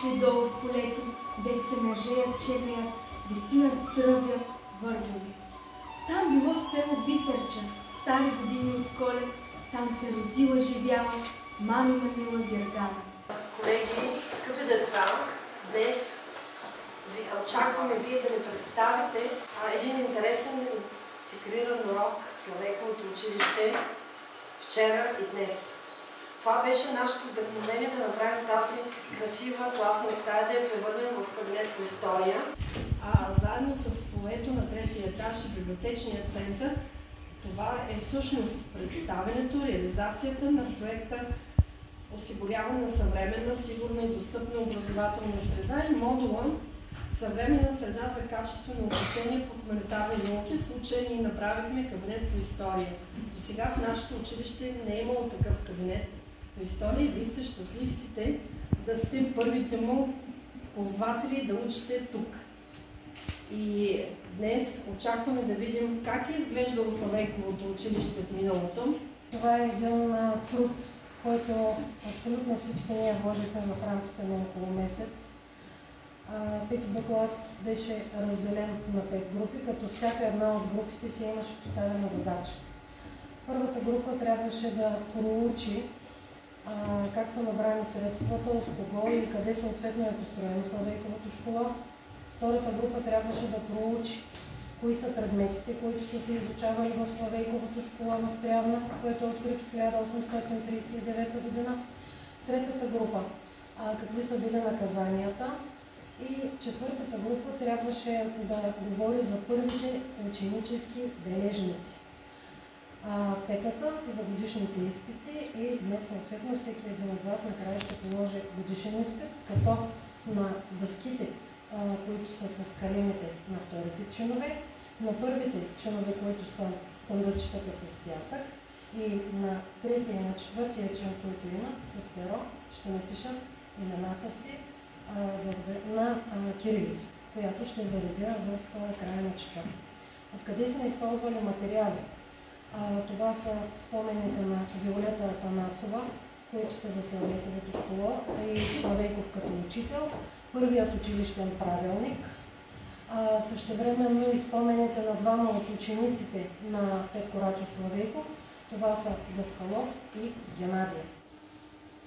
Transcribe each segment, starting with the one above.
отишли долу в полето, дет се мъжеят, чернеят, дестина тръвя върбови. Там било село Бисерча, в стари години от Колед, там се родила, живяла мамина мила Гергана. Колеги, скъпи деца, днес очакваме вие да ни представите един интересен интегриран урок в Славейковото училище вчера и днес. Това беше нашето вдъхновение да направим тази красива класна стая, да я превърнем в кабинет по история. Заедно с фоайето на третия етаж и библиотечния център, това е всъщност представянето, реализацията на проекта осигуряване на съвременна, сигурна и достъпна образователна среда и модула съвременна среда за качествено обучение по хуманитарни науки. В случая ние направихме кабинет по история. До сега в нашето училище не е имало такъв кабинет по история и вие сте щастливците да сте първите му ползватели и да учите тук. И днес очакваме да видим как е изглеждало Славейковото училище в миналото. Това е един труд, който абсолютно всички ние вложихме в рамките на около месец. Пети Б клас беше разделен на 5 групи, като всяка една от групите си имаше поставена задача. Първата група трябваше да проучи как са набрани средствата, от кого и къде съответно е построена Славейковата школа. Втората група трябваше да проучи кои са предметите, които са се изучавали в Славейковата школа в Трявна, което е открито в 1839 година. Третата група какви са били наказанията. И четвъртата група трябваше да говори за първите ученически бележници. Петата за годишните изпити и днес съответно всеки един от вас накрая ще положи годишен изпит, като на дъските, които са с калемите на вторите чинове, на първите чинове, които са съндъчетата с пясък и на третия и на четвъртия чин, който има с перо, ще напишат имената си на кирилица, която ще заредя в края на часа. Откъде сме използвали материали? Това са спомените на Виолета Атанасова, които са за Славейковата школа и Славейков като учител, първият училищен правилник, същевременно и спомените на двама от учениците на Петко Рачов Славейков, това са Даскалов и Геннадия.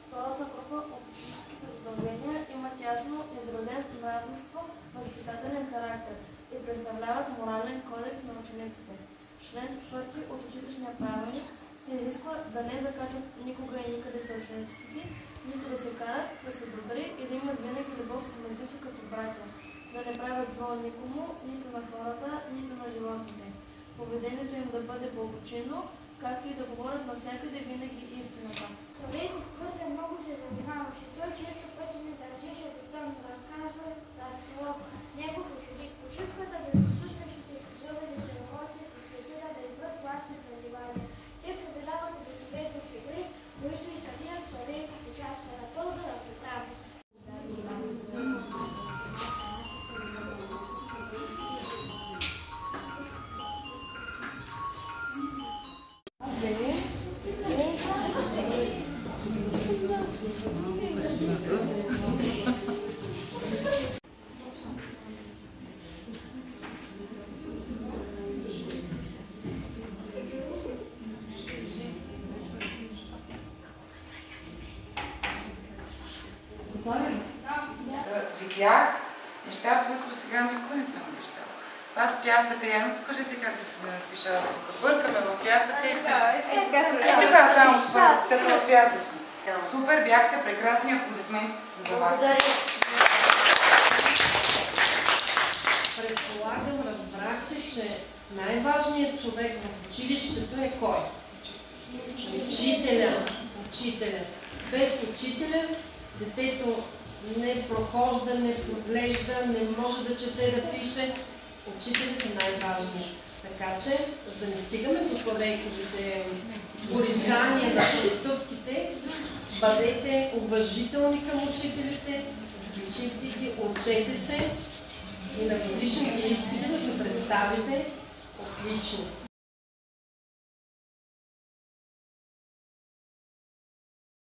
Втората група от ученическите задължения имат ясно изразен нравенство, възпитателен характер и представляват морален кодекс на учениците. Член 4 от училищния правилник се изисква да не закачат никога и никъде с учениците си, нито да се карат, да са добри и да имат винаги любов помежду си като братя, да не правят зло никому, нито на хората, нито на животните. Поведението им да бъде благочинно, както и да говорят навсякъде винаги истината. Славейков твърде много се занимаваше с той, често пъти не държеше да там разказва Даскалов, негов ученик. Почивката безпосушнащите се зъбени черноводци посветила да извърт властни съзивания. Те прибирават обикновено в игри, които и самият Славейков участва напълно равноправно. Видях неща, които сега никога не съм виждала. Това с пясъка, я ми покажете как да се напиша азбука. Бъркаме в пясъка и пиша. И така само свързат в пясъчни. Супер, бяхте прекрасни, аплодисменти за вас. Предполагам, разбрахте, че най-важният човек в училището е кой? Учителя. Без учителя детето не прохожда, не проглежда, не може да чете, да пише. Учителят е най-важният. Така че, за да не стигаме до Славейковите порицания на простъпките, бъдете уважителни към учителите, обичайте ги, учете се и на годишните изпити да се представите отлично.